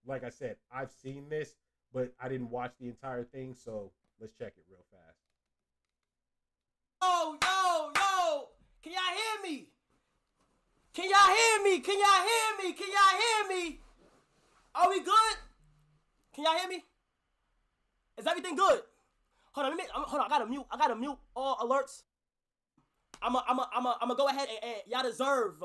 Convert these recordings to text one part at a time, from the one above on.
like I said, I've seen this, but I didn't watch the entire thing, so let's check it real fast. Yo, yo, yo! Can y'all hear me? Can y'all hear me? Can y'all hear me? Can y'all hear me? Are we good? Can y'all hear me? Is everything good? Hold on, hold on. I gotta mute all alerts. I'ma go ahead and y'all deserve.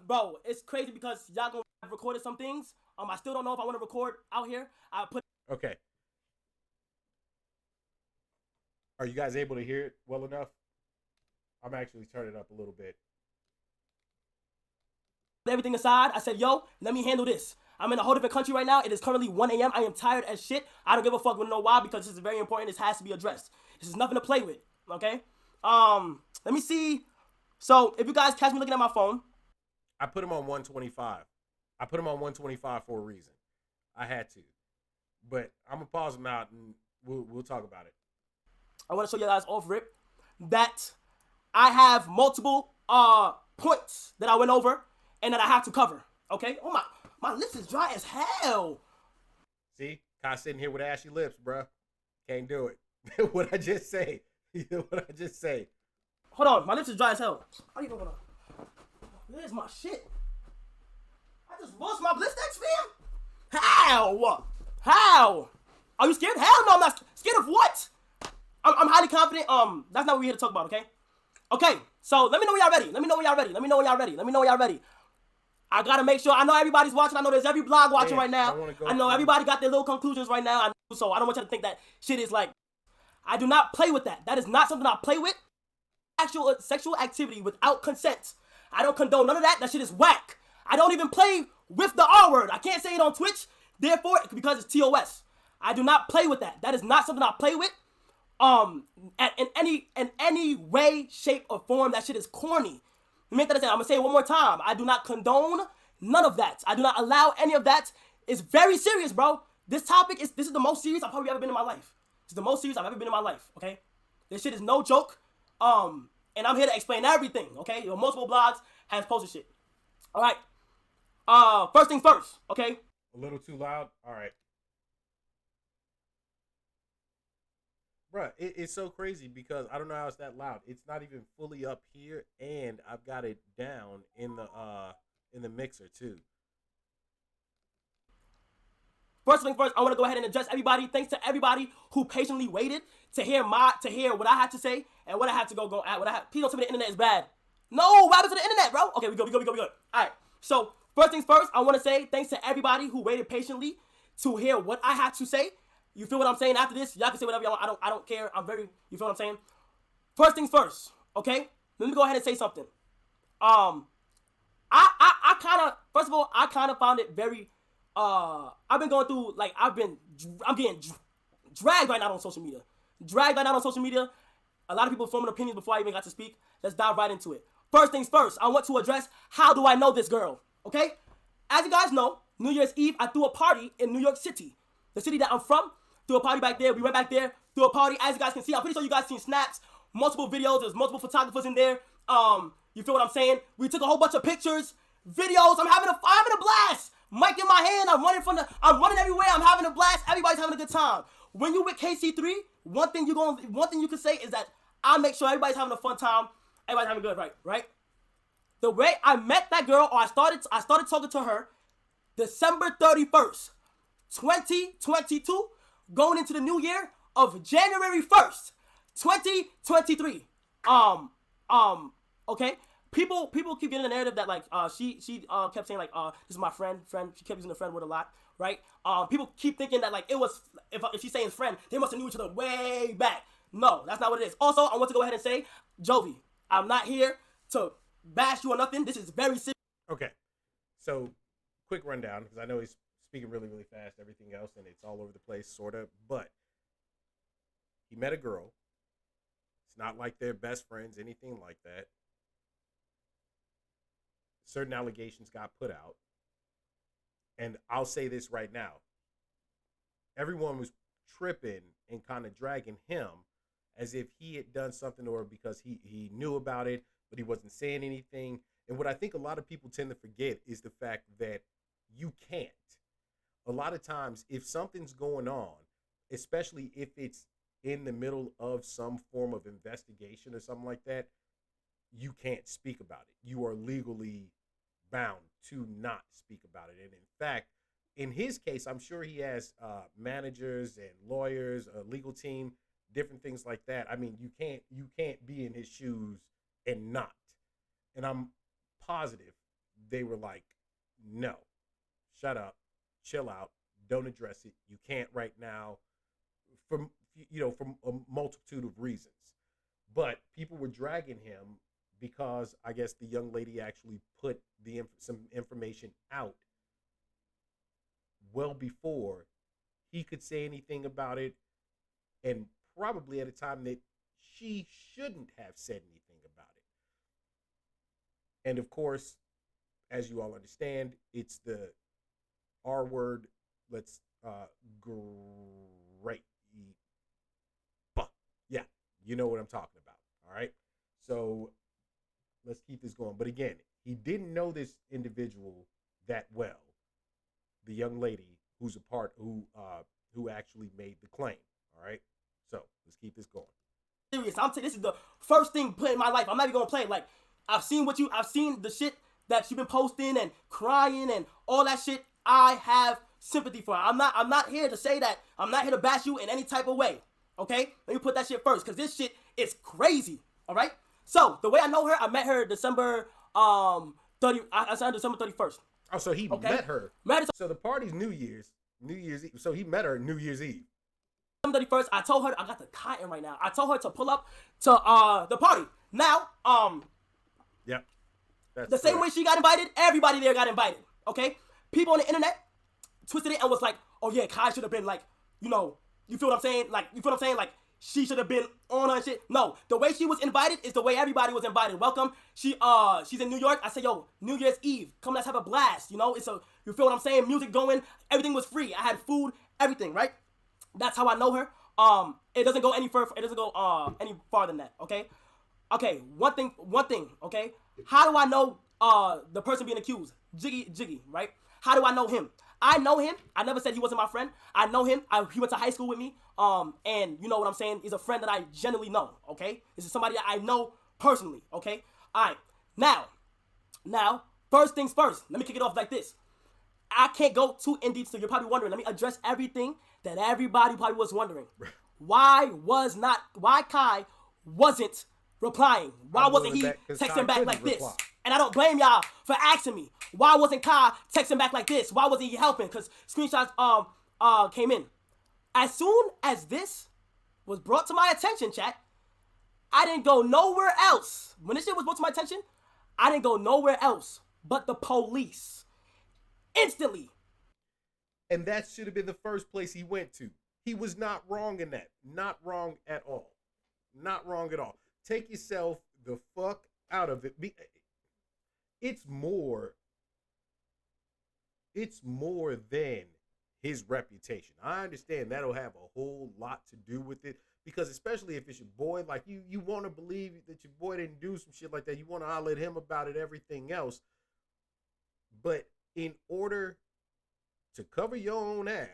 Bro, it's crazy because y'all gonna have recorded some things. I still don't know if I want to record out here. I put. Okay. Are you guys able to hear it well enough? I'm actually turning it up a little bit. Everything aside, I said, yo, let me handle this. I'm in a whole different country right now. It is currently 1 a.m. I am tired as shit. I don't give a fuck. You know why? Because this is very important. This has to be addressed. This is nothing to play with. Okay? Let me see. So, if you guys catch me looking at my phone. I put him on 125. I put him on 125 for a reason. I had to. But I'm going to pause him out and we'll talk about it. I want to show you guys off rip that I have multiple points that I went over and that I have to cover. Okay? Oh my lips is dry as hell. See? Kai sitting here with ashy lips, bruh. Can't do it. What I just say? What I just say? Hold on, my lips is dry as hell. How you going on? Where's my shit? I just lost my blistex, fam. How? Are you scared? Hell no, I'm not scared of what? I'm highly confident. That's not what we're here to talk about, okay? Okay, so let me know when y'all ready. Let me know when y'all ready. I gotta make sure. I know everybody's watching. I know there's every blog watching right now. I know everybody got their little conclusions right now. So I don't want you to think that shit is like. I do not play with that. That is not something I play with. Actual sexual activity without consent. I don't condone none of that. That shit is whack. I don't even play with the R word. I can't say it on Twitch. Therefore, because it's TOS. I do not play with that. That is not something I play with. In any way, shape, or form, that shit is corny. I'm gonna say it one more time. I do not condone none of that. I do not allow any of that. It's very serious, bro. This is the most serious I've probably ever been in my life. It's the most serious I've ever been in my life, okay? This shit is no joke. And I'm here to explain everything, okay? Multiple blogs has posted shit. All right. First things first, okay? A little too loud? All right. Bruh, it's so crazy because I don't know how it's that loud. It's not even fully up here, and I've got it down in the mixer too. First things first, I want to go ahead and address everybody. Thanks to everybody who patiently waited to hear what I had to say and what I had to go at. Please don't tell me the internet is bad. No, what happened to the internet, bro? Okay, we good. All right. So first things first, I want to say thanks to everybody who waited patiently to hear what I had to say. You feel what I'm saying? After this, y'all can say whatever y'all want. I don't care. You feel what I'm saying? First things first, okay? Let me go ahead and say something. I kind of found it very. I've been going through, like, I'm getting dragged right now on social media. A lot of people forming opinions before I even got to speak. Let's dive right into it. First things first, I want to address, how do I know this girl? Okay? As you guys know, New Year's Eve, I threw a party in New York City. The city that I'm from, threw a party back there. We went back there, threw a party. As you guys can see, I'm pretty sure you guys seen snaps, multiple videos. There's multiple photographers in there. You feel what I'm saying? We took a whole bunch of pictures, videos. I'm having a blast. Mic in my hand, I'm running everywhere, I'm having a blast, everybody's having a good time. When you with KC3, one thing you can say is that I make sure everybody's having a fun time, everybody's having good, right? The way I met that girl, or I started talking to her, December 31st, 2022, going into the new year of January 1st, 2023. Okay? People keep getting the narrative that, like, she kept saying, like, this is my friend. She kept using the friend word a lot, right? People keep thinking that, like, it was, if she's saying friend, they must have knew each other way back. No, that's not what it is. Also, I want to go ahead and say, Jovi, I'm not here to bash you or nothing. This is very serious. Okay, so quick rundown, because I know he's speaking really, really fast, everything else, and it's all over the place, sort of, but he met a girl. It's not like they're best friends, anything like that. Certain allegations got put out. And I'll say this right now. Everyone was tripping and kind of dragging him as if he had done something, or because he knew about it, but he wasn't saying anything. And what I think a lot of people tend to forget is the fact that you can't. a lot of times if something's going on, especially if it's in the middle of some form of investigation or something like that, you can't speak about it. You are legally bound to not speak about it. And in fact, in his case, I'm sure he has managers and lawyers, a legal team, different things like that. I mean, you can't be in his shoes and not. And I'm positive they were like, no, shut up, chill out, don't address it. You can't right now, from from a multitude of reasons. But people were dragging him because I guess the young lady actually put some information out well before he could say anything about it, and probably at a time that she shouldn't have said anything about it. And of course, as you all understand, it's the R word. Let's great. Yeah, you know what I'm talking about. All right. So let's keep this going. But again, he didn't know this individual that well. The young lady who's a part who actually made the claim. All right. So let's keep this going. Serious. I'm saying this is the first thing played in my life. I'm not even gonna play it. Like I've seen the shit that you've been posting and crying and all that shit. I have sympathy for her. I'm not here to say that. I'm not here to bash you in any type of way. Okay? Let me put that shit first, because this shit is crazy. Alright? So, the way I know her, I met her December 30. I signed December 31st. Oh, so he met her. So the party's New Year's Eve. So he met her New Year's Eve. December 31st, I told her, I got the cotton right now. I told her to pull up to the party. Now, Yep. The same way she got invited, everybody there got invited. Okay? People on the internet twisted it and was like, oh yeah, Kai should have been like, you feel what I'm saying? Like, she should have been on her and shit. No, the way she was invited is the way everybody was invited. Welcome. She's in New York. I said, yo, New Year's Eve, come let's have a blast. You feel what I'm saying? Music going, everything was free. I had food, everything, right? That's how I know her. It doesn't go any further. It doesn't go any farther than that. Okay. Okay. One thing. Okay. How do I know the person being accused? Djigui, right? How do I know him? I know him. I never said he wasn't my friend. I know him. He went to high school with me. And you know what I'm saying? He's a friend that I genuinely know. Okay. This is somebody that I know personally. Okay. All right. Now, first things first. Let me kick it off like this. I can't go too in deep, so you're probably wondering. Let me address everything that everybody probably was wondering. Why Kai wasn't replying? Why wasn't he texting back like this? And I don't blame y'all for asking me. Why wasn't Kai texting back like this? Why wasn't he helping? Because screenshots came in. As soon as this was brought to my attention, chat, I didn't go nowhere else. When this shit was brought to my attention, I didn't go nowhere else but the police. Instantly. And that should have been the first place he went to. He was not wrong in that. Not wrong at all. Not wrong at all. Take yourself the fuck out of it. It's more than his reputation. I understand that'll have a whole lot to do with it, because especially if it's your boy, like you want to believe that your boy didn't do some shit like that. You want to holler at him about it, everything else. But in order to cover your own ass,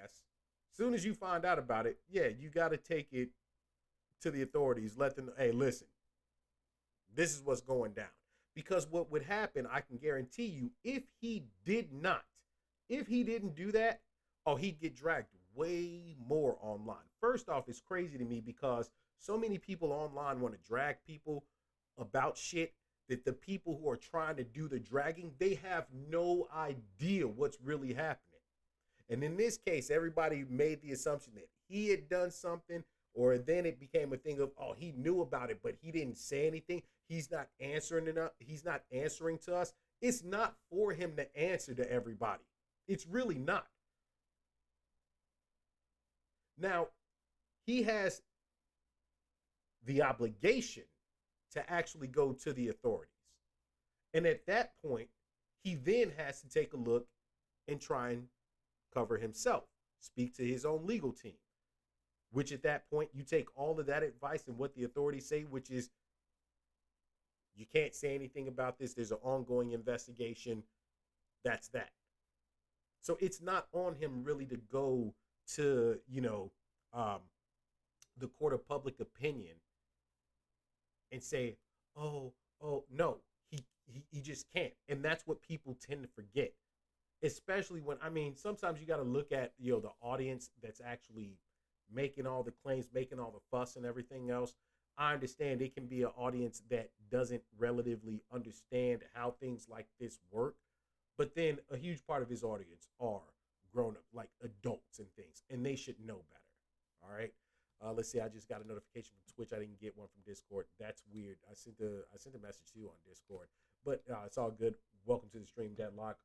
as soon as you find out about it, yeah, you got to take it to the authorities. Let them know, hey, listen, this is what's going down. Because what would happen, I can guarantee you, if he didn't do that, he'd get dragged way more online. First off, it's crazy to me because so many people online want to drag people about shit that the people who are trying to do the dragging, they have no idea what's really happening. And in this case, everybody made the assumption that he had done something, or then it became a thing of, he knew about it, but he didn't say anything. He's not answering enough. He's not answering to us. It's not for him to answer to everybody. It's really not. Now, he has the obligation to actually go to the authorities. And at that point, he then has to take a look and try and cover himself, speak to his own legal team, which at that point, you take all of that advice and what the authorities say, which is, you can't say anything about this. There's an ongoing investigation. That's that. So it's not on him really to go to, um, the court of public opinion and say, no, he just can't. And that's what people tend to forget. Especially when, I mean, sometimes you got to look at, the audience that's actually making all the claims, making all the fuss and everything else. I understand it can be an audience that doesn't relatively understand how things like this work. But then a huge part of his audience are grown up, like adults and things, and they should know better. All right. Let's see. I just got a notification from Twitch. I didn't get one from Discord. That's weird. I sent a message to you on Discord, but it's all good. Welcome to the stream, Deadlock.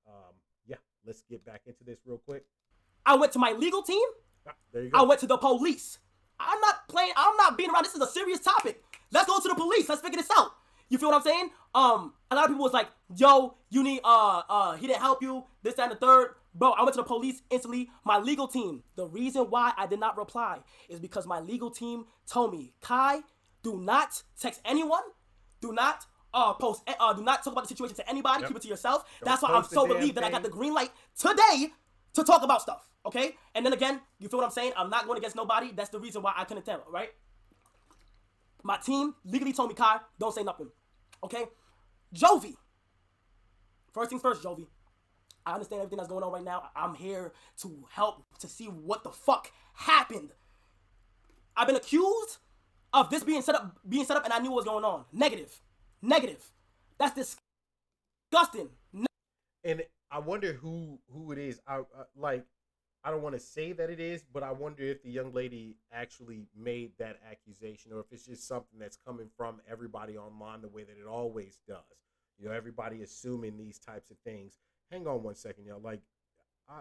Yeah, let's get back into this real quick. I went to my legal team. There you go. I went to the police. I'm not playing. I'm not being around. This is a serious topic. Let's go to the police. Let's figure this out. You feel what I'm saying? A lot of people was like, yo, you need, he didn't help you, this, that, and the third. Bro, I went to the police instantly. My legal team, the reason why I did not reply is because my legal team told me, Kai, do not text anyone. Do not post, do not talk about the situation to anybody. Yep. Keep it to yourself. That's why I'm so relieved that I got the green light today to talk about stuff, okay? And then again, you feel what I'm saying? I'm not going against nobody. That's the reason why I couldn't tell, right? My team legally told me, Kai, don't say nothing. Okay, Jovi. First things first, Jovi. I understand everything that's going on right now. I'm here to help to see what the fuck happened. I've been accused of this being set up, and I knew what was going on. Negative. That's disgusting. And I wonder who it is. I don't want to say that it is, but I wonder if the young lady actually made that accusation, or if it's just something that's coming from everybody online the way that it always does. Everybody assuming these types of things. Hang on one second, y'all. Like,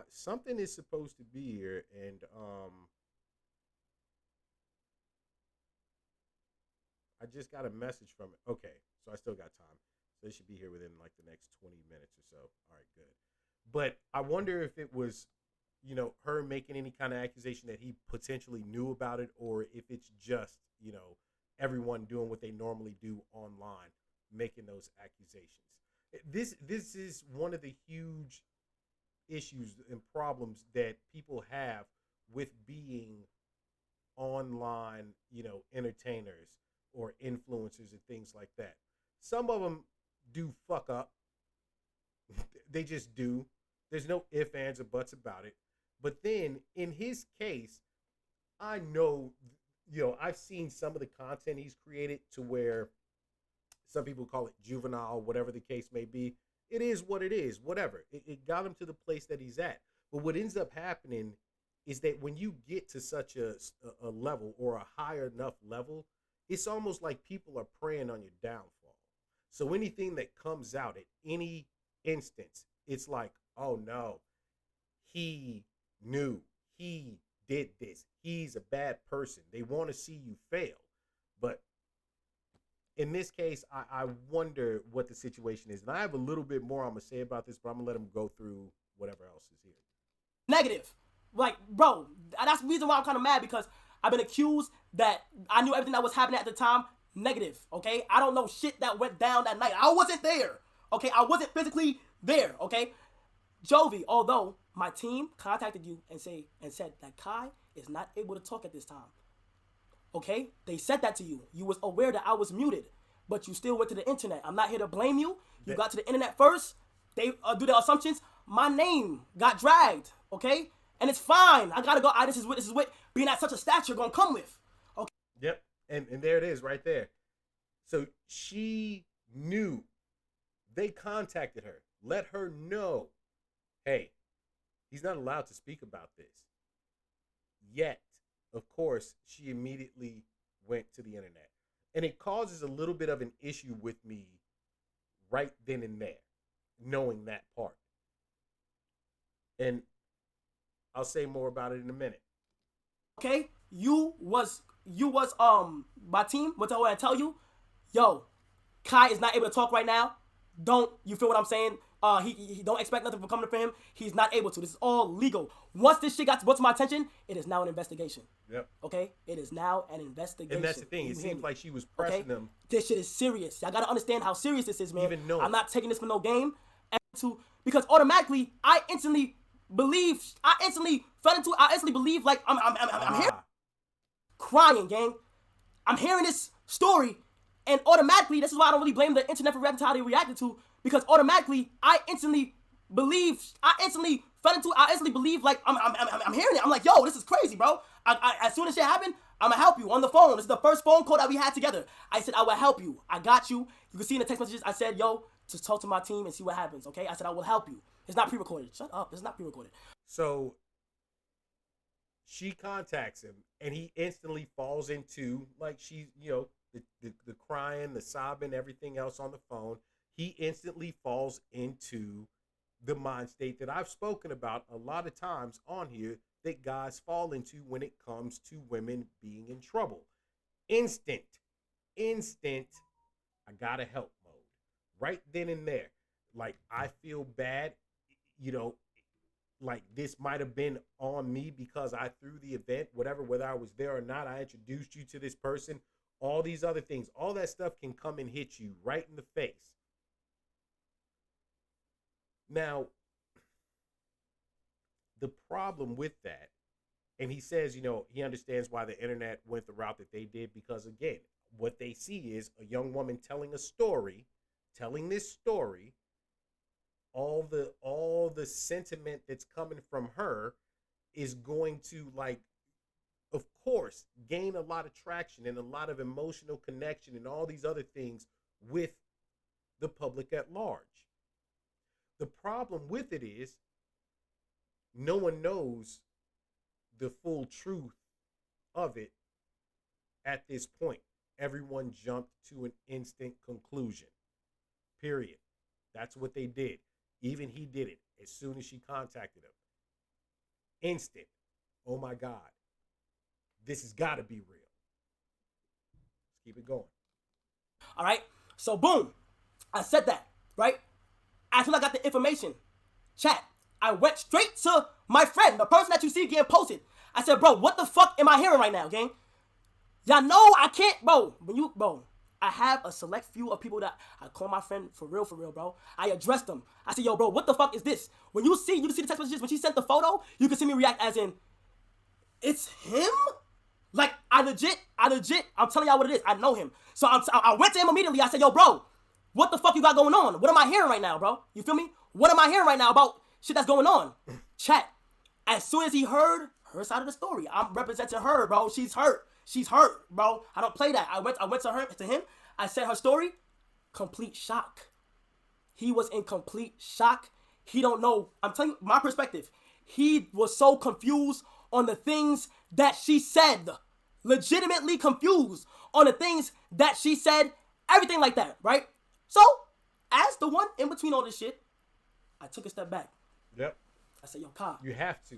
something is supposed to be here, and I just got a message from it. Okay, so I still got time. So it should be here within like the next 20 minutes or so. All right, good. But I wonder if it was, her making any kind of accusation that he potentially knew about it, or if it's just, everyone doing what they normally do online, making those accusations. This is one of the huge issues and problems that people have with being online, entertainers or influencers and things like that. Some of them do fuck up. They just do. There's no ifs, ands, or buts about it. But then, in his case, I know, I've seen some of the content he's created to where some people call it juvenile, whatever the case may be. It is what it is, whatever. It got him to the place that he's at. But what ends up happening is that when you get to such a level, or a higher enough level, it's almost like people are preying on your downfall. So anything that comes out at any instance, it's like, oh no, he knew, he did this, he's a bad person. They want to see you fail. But in this case, I wonder what the situation is. And I have a little bit more I'm going to say about this, but I'm going to let him go through whatever else is here. Negative. Like, bro, that's the reason why I'm kind of mad, because I've been accused that I knew everything that was happening at the time. Negative, okay? I don't know shit that went down that night. I wasn't there, okay? I wasn't physically there, okay? Jovi, although my team contacted you and said that Kai is not able to talk at this time, okay? They said that to you. You was aware that I was muted, but you still went to the internet. I'm not here to blame you. You got to the internet first. They do their assumptions. My name got dragged, okay? And it's fine. I gotta go. This is what being at such a stature gonna come with. Okay. Yep. And there it is right there. So she knew. They contacted her. Let her know, hey, he's not allowed to speak about this. Yet, of course, she immediately went to the internet. And it causes a little bit of an issue with me right then and there, knowing that part. And I'll say more about it in a minute. Okay, you was my team went to her and tell you, yo, Kai is not able to talk right now. You feel what I'm saying? He don't expect nothing from coming from him. He's not able to. This is all legal. Once this shit got brought to my attention, it is now an investigation. Yep. Okay? It is now an investigation. And that's the thing. It seems like she was pressing them. This shit is serious. Y'all gotta understand how serious this is, man. Even know. I'm not taking this for no game. Because automatically, I instantly believe like I'm here crying, gang. I'm hearing this story, and automatically, this is why I don't really blame the internet for reacting to how they reacted to, because automatically, I instantly believe like I'm hearing it. I'm like, yo, this is crazy, bro. As soon as shit happened, I'm gonna help you on the phone. This is the first phone call that we had together. I said, I will help you. I got you. You can see in the text messages, I said, yo, just talk to my team and see what happens, okay? I said, I will help you. It's not pre-recorded. Shut up. It's not pre-recorded. So she contacts him, and he instantly falls into, like, she's, the crying, the sobbing, everything else on the phone. He instantly falls into the mind state that I've spoken about a lot of times on here that guys fall into when it comes to women being in trouble. Instant, I gotta help mode. Right then and there. Like, I feel bad, like this might have been on me because I threw the event, whether I was there or not, I introduced you to this person, all these other things, all that stuff can come and hit you right in the face. Now, the problem with that, and he says, he understands why the internet went the route that they did, because again, what they see is a young woman telling this story, all the sentiment that's coming from her is going to, like, of course, gain a lot of traction and a lot of emotional connection and all these other things with the public at large. The problem with it is no one knows the full truth of it at this point. Everyone jumped to an instant conclusion. Period. That's what they did. Even he did it as soon as she contacted him. Instant. Oh my God. This has got to be real. Let's keep it going. All right. So boom. I said that, right? As soon as I got the information, chat, I went straight to my friend, the person that you see getting posted. I said, bro, what the fuck am I hearing right now, gang? Y'all know I can't, bro. I have a select few of people that I call my friend for real, bro. I addressed them. I said, yo, bro, what the fuck is this? When you see the text messages, when she sent the photo, you can see me react as in, it's him? Like, I legit, I'm telling y'all what it is. I know him. So I went to him immediately. I said, yo, bro, what the fuck you got going on? What am I hearing right now, bro? You feel me? What am I hearing right now about shit that's going on? Chat. As soon as he heard her side of the story, I'm representing her, bro. She's hurt. She's hurt, bro. I don't play that. I went to him. I said her story. Complete shock. He was in complete shock. He don't know. I'm telling you my perspective. He was so confused on the things that she said. Legitimately confused on the things that she said. Everything like that, right? So, as the one in between all this shit, I took a step back. Yep. I said, yo, Ka. You have to.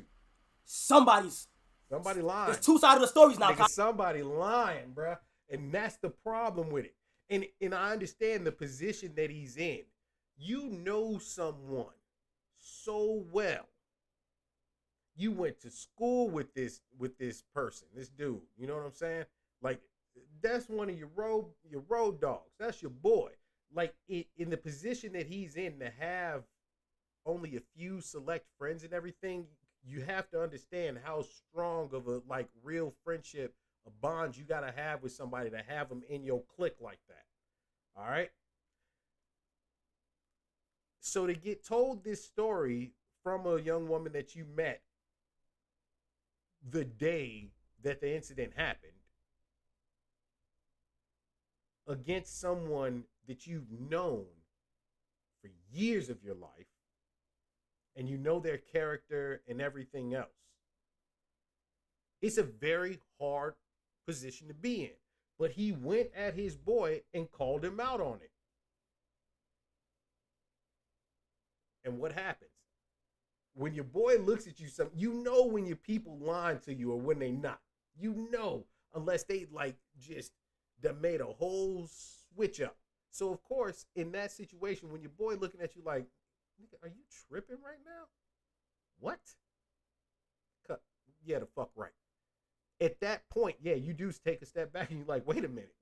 Somebody lying. There's two sides of the stories now, Ka. Somebody lying, bruh. And that's the problem with it. And I understand the position that he's in. You know someone so well. You went to school with this person, this dude. You know what I'm saying? Like, that's one of your road dogs. That's your boy. Like, in the position that he's in, to have only a few select friends and everything, you have to understand how strong of a, like, real friendship, a bond you got to have with somebody to have them in your clique like that. All right? So to get told this story from a young woman that you met the day that the incident happened, against someone that you've known for years of your life, and you know their character and everything else, it's a very hard position to be in. But he went at his boy and called him out on it. And what happens? When your boy looks at you, you know when your people lying to you or when they not. You know, unless they, like, just that made a whole switch up. So, of course, in that situation, when your boy looking at you like, are you tripping right now? What? Yeah, the fuck right. At that point, yeah, you do take a step back and you're like, wait a minute.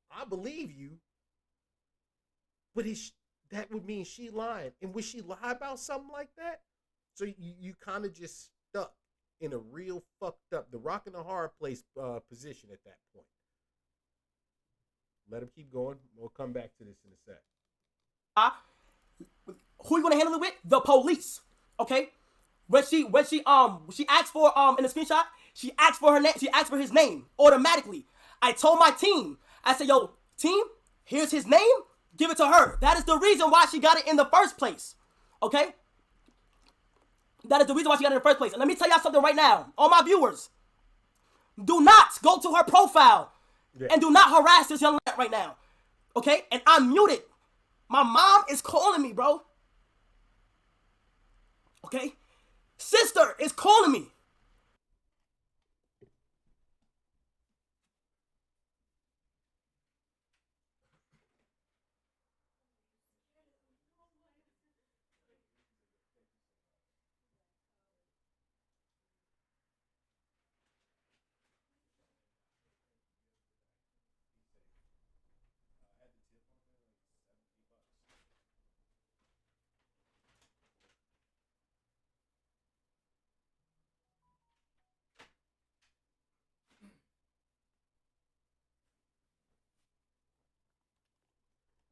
I believe you, but that would mean she lying. And would she lie about something like that? So you kind of just stuck in a real fucked up, the rock and the hard place position at that point. Let him keep going. We'll come back to this in a sec. Who you gonna handle it with? The police. Okay? When she asked for in the screenshot, she asked for her name, she asked for his name automatically. I told my team, I said, yo, team, here's his name, give it to her. That is the reason why she got it in the first place. Okay? That is the reason why she got it in the first place. And let me tell y'all something right now, all my viewers. Do not go to her profile and do not harass this young lady right now. Okay? And I'm muted. My mom is calling me, bro. Okay? Sister is calling me.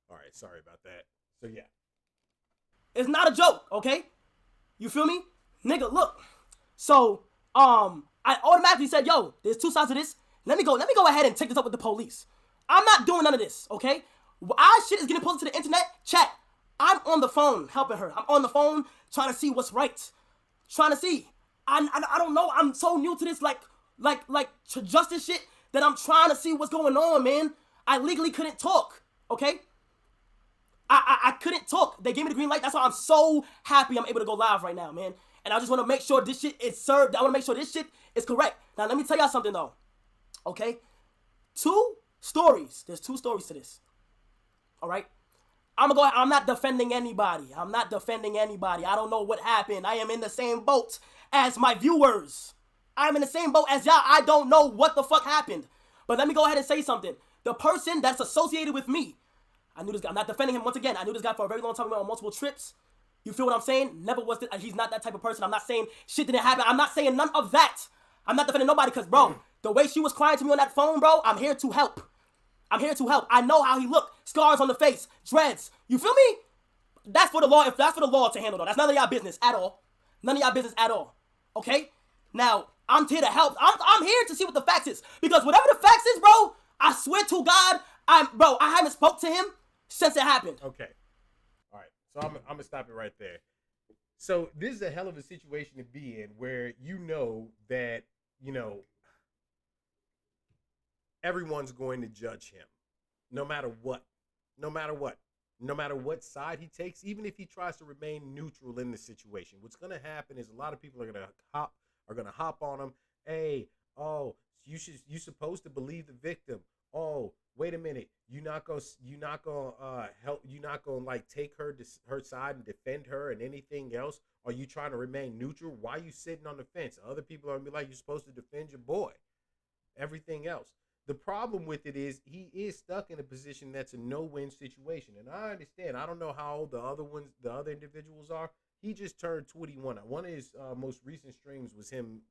All right, sorry about that. So yeah. It's not a joke, okay? You feel me? Nigga, look. So, I automatically said, yo, there's two sides to this. Let me go ahead and take this up with the police. I'm not doing none of this, okay? Our shit is getting posted to the internet. Chat. I'm on the phone helping her. I'm on the phone trying to see what's right. Trying to see. I don't know. I'm so new to this like to justice shit that I'm trying to see what's going on, man. I legally couldn't talk, okay? I couldn't talk. They gave me the green light. That's why I'm so happy I'm able to go live right now, man. And I just want to make sure this shit is served. I want to make sure this shit is correct. Now, let me tell y'all something, though. Okay? Two stories. There's two stories to this. All right? I'm not defending anybody. I don't know what happened. I am in the same boat as my viewers. I'm in the same boat as y'all. I don't know what the fuck happened. But let me go ahead and say something. The person that's associated with me, I knew this guy. I'm not defending him once again. I knew this guy for a very long time. We went on multiple trips. You feel what I'm saying? Never was. He's not that type of person. I'm not saying shit didn't happen. I'm not saying none of that. I'm not defending nobody because, bro, the way she was crying to me on that phone, bro, I'm here to help. I know how he looked. Scars on the face. Dreads. You feel me? That's for the law. If that's for the law to handle, though. That's none of y'all business at all. Okay? Now, I'm here to help. I'm here to see what the facts is. Because whatever the facts is, bro, I swear to God, I haven't spoke to him since it happened. Okay. All right. So I'm going to stop it right there. So this is a hell of a situation to be in where you know that, everyone's going to judge him no matter what side he takes, even if he tries to remain neutral in the situation. What's going to happen is a lot of people are going to hop on him. Hey, oh, you supposed to believe the victim. Oh, wait a minute. You're not gonna help. You're not gonna like take her side and defend her and anything else. Are you trying to remain neutral? Why are you sitting on the fence? Other people are gonna be like, you're supposed to defend your boy. Everything else. The problem with it is he is stuck in a position that's a no-win situation, and I understand. I don't know how old the other individuals are. He just turned 21. One of his most recent streams was him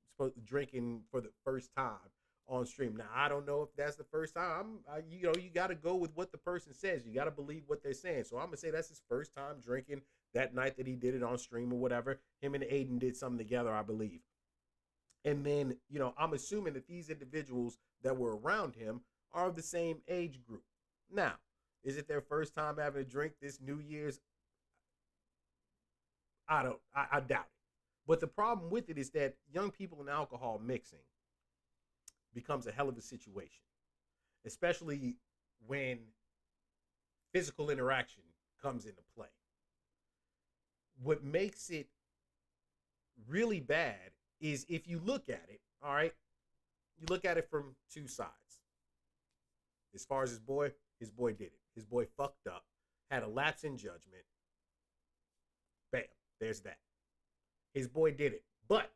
drinking for the first time on stream. Now, I don't know if that's the first time. You got to go with what the person says. You got to believe what they're saying. So I'm going to say that's his first time drinking that night that he did it on stream or whatever. Him and Aiden did something together, I believe. And then, I'm assuming that these individuals that were around him are of the same age group. Now, is it their first time having a drink this New Year's? I doubt it. But the problem with it is that young people and alcohol mixing becomes a hell of a situation, especially when physical interaction comes into play. What makes it really bad is if you look at it, all right, you look at it from two sides. As far as his boy did it. His boy fucked up, had a lapse in judgment. Bam, there's that. His boy did it, but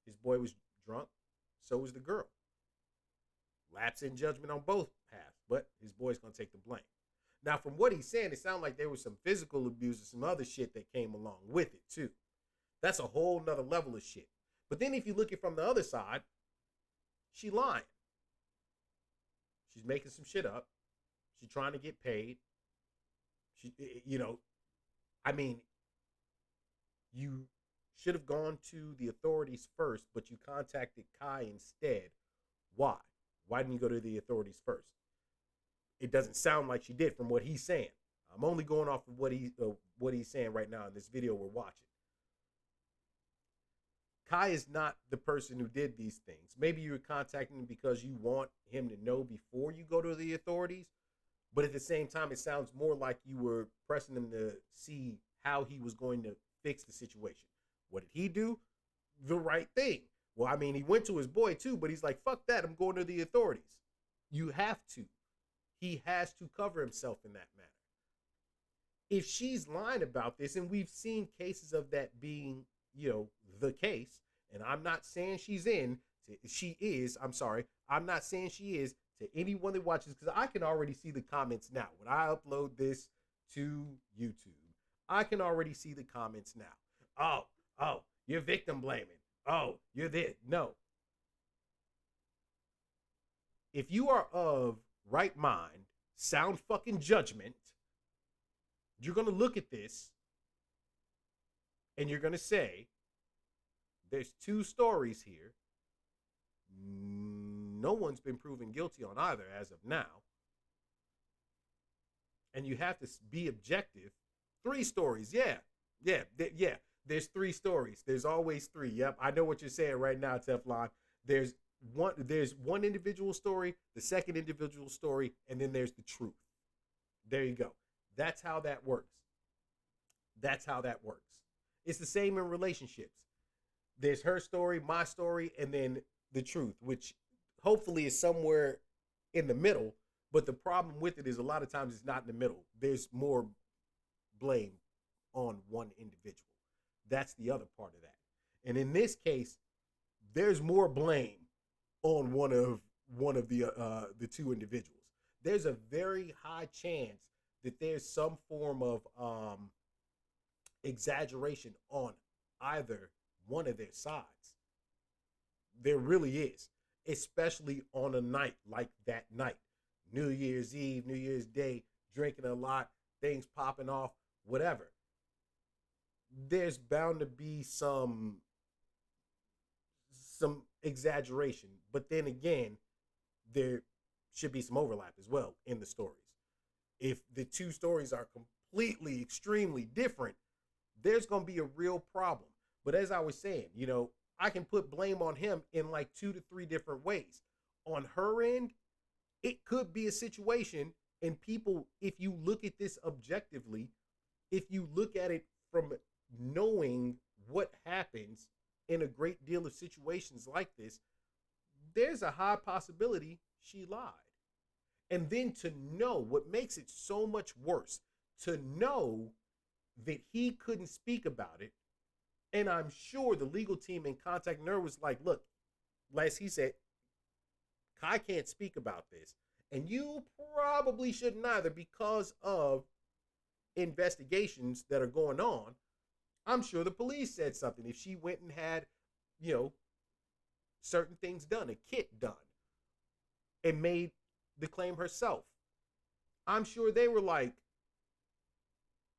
his boy was drunk. So was the girl. Lapse in judgment on both halves, but his boy's going to take the blame. Now, from what he's saying, it sounds like there was some physical abuse and some other shit that came along with it too. That's a whole nother level of shit. But then if you look at it from the other side, she lying. She's making some shit up. She's trying to get paid. She, you know, I mean, you should have gone to the authorities first, but you contacted Kai instead. Why? Why didn't you go to the authorities first? It doesn't sound like she did from what he's saying. I'm only going off of what he's saying right now in this video we're watching. Kai is not the person who did these things. Maybe you were contacting him because you want him to know before you go to the authorities, but at the same time, it sounds more like you were pressing him to see how he was going to fix the situation. What did he do? The right thing. Well, I mean, he went to his boy too, but he's like, fuck that, I'm going to the authorities. You have to. He has to cover himself in that manner. If she's lying about this, and we've seen cases of that being, you know, the case, and I'm not saying I'm sorry, I'm not saying she is to anyone that watches, because I can already see the comments now. When I upload this to YouTube, I can already see the comments now. Oh, you're victim blaming. Oh, you're this. No. If you are of right mind, sound fucking judgment, you're going to look at this and you're going to say, there's two stories here. No one's been proven guilty on either as of now. And you have to be objective. 3 stories. Yeah. There's 3 stories. There's always 3. Yep. I know what you're saying right now, Teflon. There's one individual story, the second individual story, and then there's the truth. There you go. That's how that works. It's the same in relationships. There's her story, my story, and then the truth, which hopefully is somewhere in the middle. But the problem with it is a lot of times it's not in the middle. There's more blame on one individual. That's the other part of that. And in this case, there's more blame on one of the 2 individuals. There's a very high chance that there's some form of exaggeration on either one of their sides. There really is, especially on a night like that night. New Year's Eve, New Year's Day, drinking a lot, things popping off, whatever. There's bound to be some exaggeration, but then again, there should be some overlap as well in the stories. If the 2 stories are completely, extremely different, there's going to be a real problem. But as I was saying, you know, I can put blame on him in like 2 to 3 different ways. On her end, it could be a situation, and people, if you look at this objectively, if you look at it from knowing what happens in a great deal of situations like this, there's a high possibility she lied. And then to know what makes it so much worse, to know that he couldn't speak about it. And I'm sure the legal team in contacting her was like, look, as he said, Kai can't speak about this. And you probably shouldn't either because of investigations that are going on. I'm sure the police said something. If she went and had, you know, certain things done, a kit done, and made the claim herself, I'm sure they were like,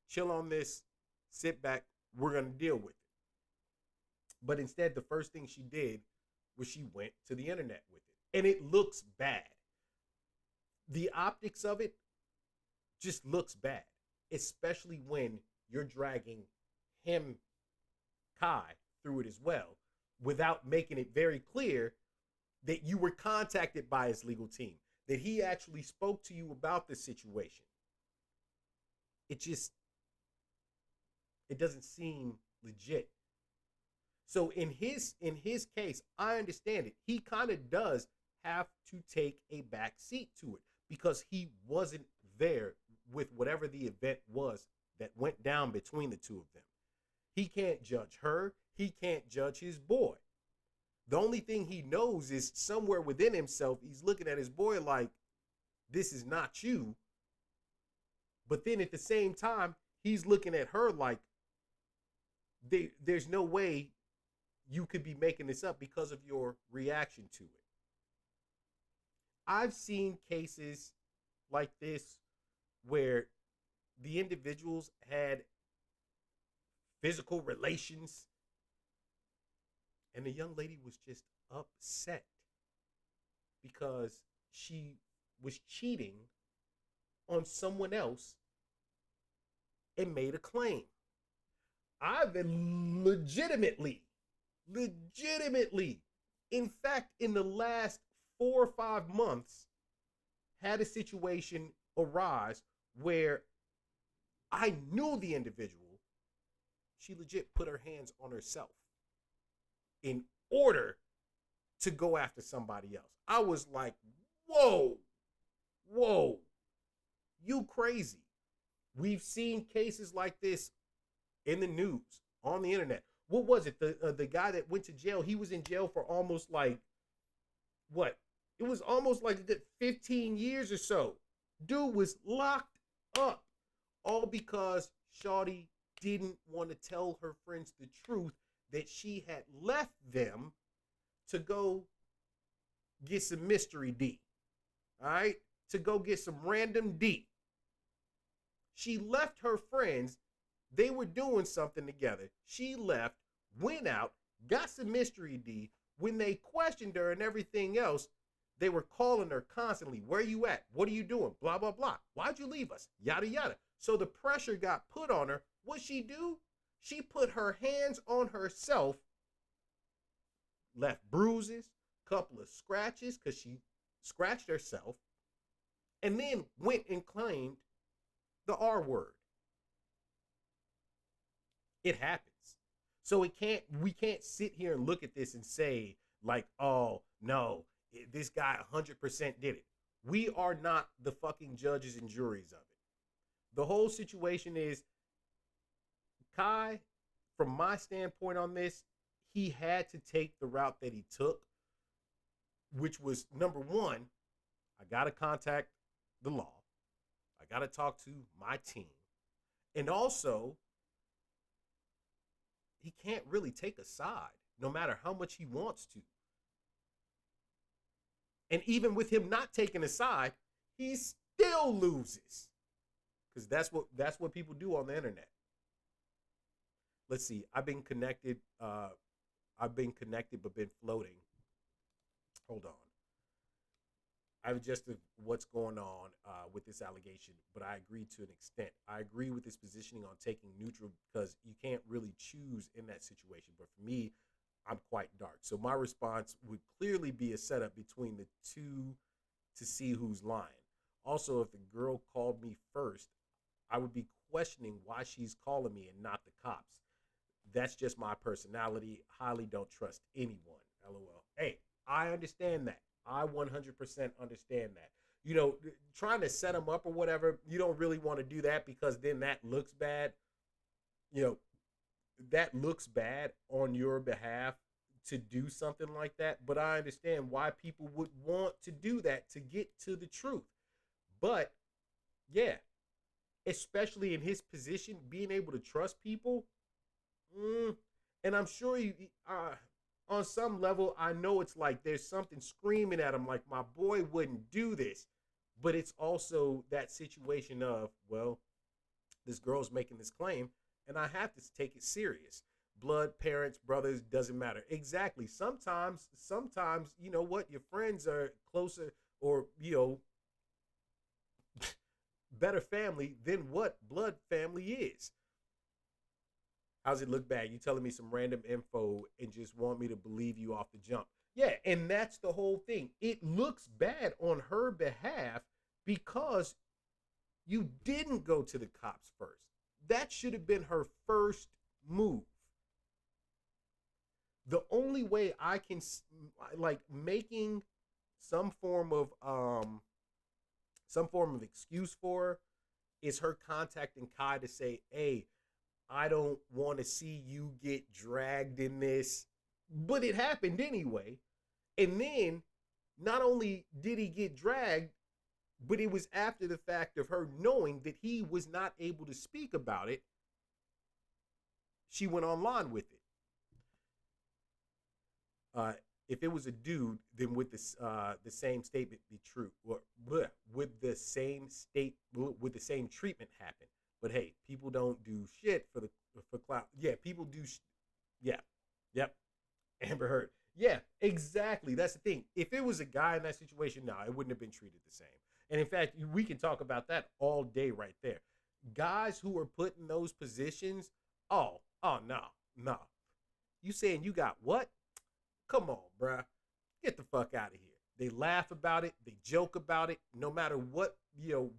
chill on this, sit back, we're going to deal with it. But instead, the first thing she did was she went to the internet with it. And it looks bad. The optics of it just looks bad, especially when you're dragging him, Kai, through it as well, without making it very clear that you were contacted by his legal team, that he actually spoke to you about the situation. It doesn't seem legit. So in his case, I understand it. He kind of does have to take a back seat to it because he wasn't there with whatever the event was that went down between the 2 of them. He can't judge her. He can't judge his boy. The only thing he knows is somewhere within himself, he's looking at his boy like, this is not you. But then at the same time, he's looking at her like there's no way you could be making this up because of your reaction to it. I've seen cases like this where the individuals had physical relations and the young lady was just upset because she was cheating on someone else and made a claim. I've been legitimately, in fact, in the last 4 or 5 months, had a situation arise where I knew the individual. She legit put her hands on herself in order to go after somebody else. I was like, whoa, you crazy. We've seen cases like this in the news, on the internet. What was it? The guy that went to jail, he was in jail for almost like, what? It was almost like a good 15 years or so. Dude was locked up, all because Shawty didn't want to tell her friends the truth that she had left them to go get some mystery D. All right? To go get some random D. She left her friends. They were doing something together. She left, went out, got some mystery D. When they questioned her and everything else, they were calling her constantly. Where are you at? What are you doing? Blah, blah, blah. Why'd you leave us? Yada, yada. So the pressure got put on her. What'd she do? She put her hands on herself, left bruises, couple of scratches because she scratched herself, and then went and claimed the R word. It happens. So we can't sit here and look at this and say like, oh no, this guy 100% did it. We are not the fucking judges and juries of it. The whole situation is, Kai, from my standpoint on this, he had to take the route that he took, which was, number one, I got to contact the law. I got to talk to my team. And also, he can't really take a side, no matter how much he wants to. And even with him not taking a side, he still loses. Because that's what people do on the internet. Let's see. I've been connected but been floating. Hold on. I've adjusted what's going on with this allegation, but I agree to an extent. I agree with this positioning on taking neutral because you can't really choose in that situation. But for me, I'm quite dark. So my response would clearly be a setup between the two to see who's lying. Also, if the girl called me first, I would be questioning why she's calling me and not the cops. That's just my personality. Highly don't trust anyone. LOL. Hey, I understand that. I 100% understand that. You know, trying to set them up or whatever, you don't really want to do that because then that looks bad. You know, that looks bad on your behalf to do something like that. But I understand why people would want to do that to get to the truth. But, yeah, especially in his position, being able to trust people. And I'm sure on some level, I know it's like there's something screaming at him like, my boy wouldn't do this. But it's also that situation of, well, this girl's making this claim, and I have to take it serious. Blood, parents, brothers, doesn't matter. Exactly. Sometimes, you know what? Your friends are closer or, you know, better family than what blood family is. How's it look bad? You telling me some random info and just want me to believe you off the jump. Yeah, and that's the whole thing. It looks bad on her behalf because you didn't go to the cops first. That should have been her first move. The only way I can, like, making some form of excuse for her is her contacting Kai to say, hey, I don't want to see you get dragged in this. But it happened anyway. And then not only did he get dragged, But it was after the fact of her knowing that he was not able to speak about it, she went online with it. If it was a dude, then would the same statement be true? Or would the same treatment happen? But hey, people don't do shit for clout. Yeah, people do. Yeah, yep. Amber Heard. Yeah, exactly. That's the thing. If it was a guy in that situation, no, it wouldn't have been treated the same. And in fact, we can talk about that all day right there. Guys who are put in those positions, no, no. You saying you got what? Come on, bruh. Get the fuck out of here. They laugh about it. They joke about it. No matter what,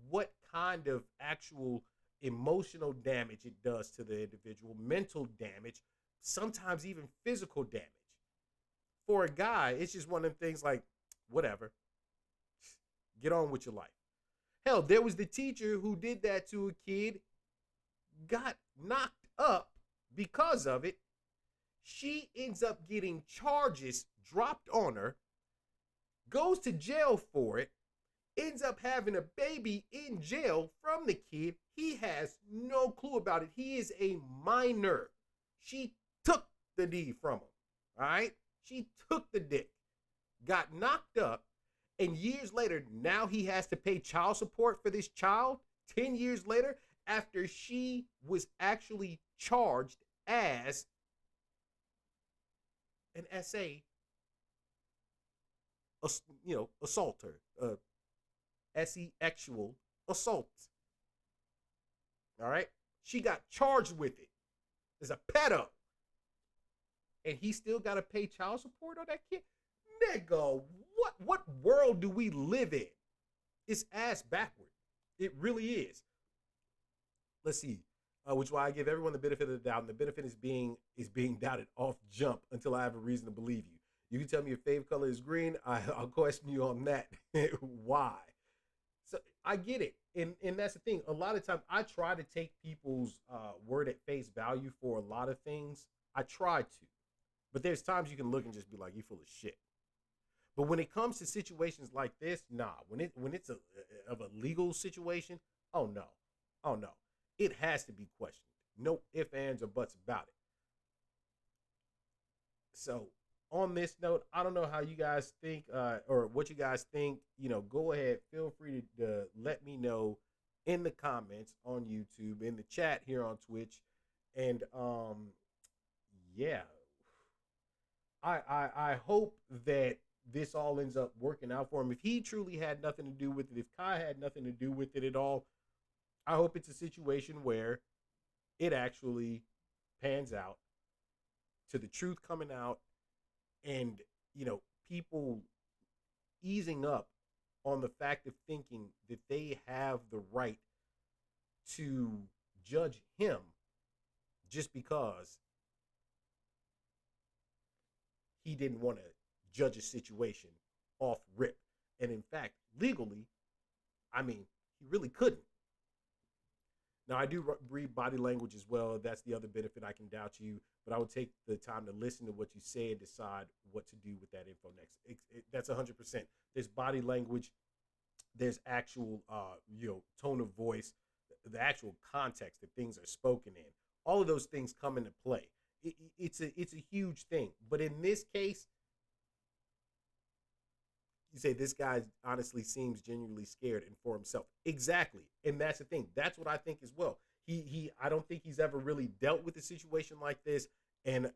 what kind of actual emotional damage it does to the individual, mental damage, sometimes even physical damage. For a guy, it's just one of them things like, whatever. Get on with your life. Hell, there was the teacher who did that to a kid, got knocked up because of it. She ends up getting charges dropped on her, goes to jail for it, ends up having a baby in jail from the kid. He has no clue about it. He is a minor. She took the D from him. All right? She took the dick, got knocked up, and years later, now he has to pay child support for this child 10 years later after she was actually charged as an SA, assaulter, SE actual assault. All right? She got charged with it as a pedo. And he still got to pay child support on that kid? Nigga, what world do we live in? It's ass backward. It really is. Let's see. Which why I give everyone the benefit of the doubt, and the benefit is being doubted off jump until I have a reason to believe you. You can tell me your favorite color is green. I'll question you on that. Why? So I get it, and that's the thing. A lot of times I try to take people's word at face value for a lot of things. I try to, but there's times you can look and just be like, "You full of shit." But when it comes to situations like this, nah. When it's a legal situation, oh no. It has to be questioned. No ifs, ands, or buts about it. So on this note, I don't know how you guys think or what you guys think. Go ahead. Feel free to let me know in the comments on YouTube, in the chat here on Twitch. And yeah. I hope that this all ends up working out for him. If he truly had nothing to do with it, if Kai had nothing to do with it at all, I hope it's a situation where it actually pans out to the truth coming out and, people easing up on the fact of thinking that they have the right to judge him just because he didn't want to judge a situation off rip. And in fact, legally, he really couldn't. Now, I do read body language as well. That's the other benefit. I can doubt you, but I would take the time to listen to what you say and decide what to do with that info next. That's 100%. There's body language. There's actual, tone of voice, the actual context that things are spoken in. All of those things come into play. It's a huge thing. But in this case, you say this guy honestly seems genuinely scared and for himself. Exactly. And that's the thing. That's what I think as well. I don't think he's ever really dealt with a situation like this. And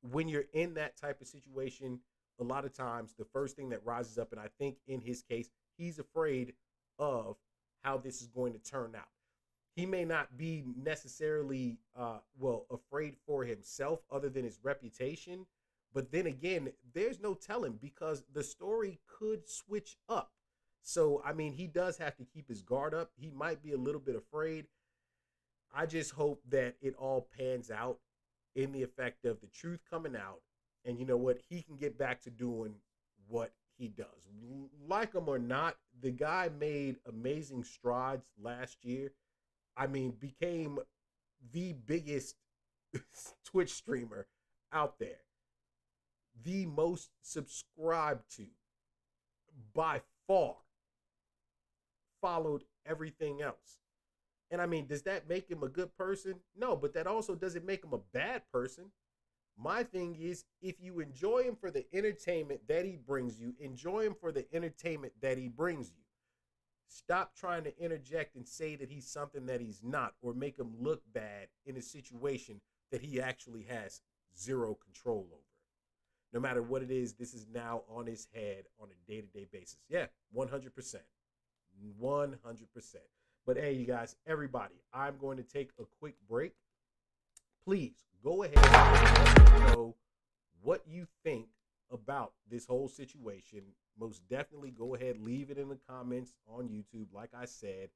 when you're in that type of situation, a lot of times the first thing that rises up, and I think in his case, he's afraid of how this is going to turn out. He may not be necessarily, afraid for himself other than his reputation. But then again, there's no telling because the story could switch up. So, he does have to keep his guard up. He might be a little bit afraid. I just hope that it all pans out in the effect of the truth coming out. And you know what? He can get back to doing what he does. Like him or not, the guy made amazing strides last year. Became the biggest Twitch streamer out there. The most subscribed to by far followed everything else. And I mean, does that make him a good person? No, but that also doesn't make him a bad person. My thing is, if you enjoy him for the entertainment that he brings you, enjoy him for the entertainment that he brings you. Stop trying to interject and say that he's something that he's not, or make him look bad in a situation that he actually has zero control over. No matter what it is, this is now on his head on a day-to-day basis. Yeah, 100%. 100%. But hey, you guys, everybody, I'm going to take a quick break. Please go ahead and let me know what you think about this whole situation. Most definitely go ahead, leave it in the comments on YouTube, like I said.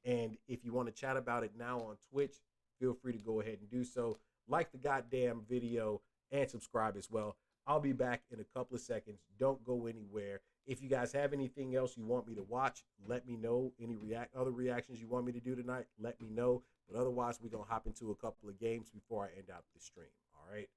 And if you want to chat about it now on Twitch, feel free to go ahead and do so. Like the goddamn video and subscribe as well. I'll be back in a couple of seconds. Don't go anywhere. If you guys have anything else you want me to watch, let me know. Any other reactions you want me to do tonight, let me know. But otherwise, we're going to hop into a couple of games before I end out the stream. All right?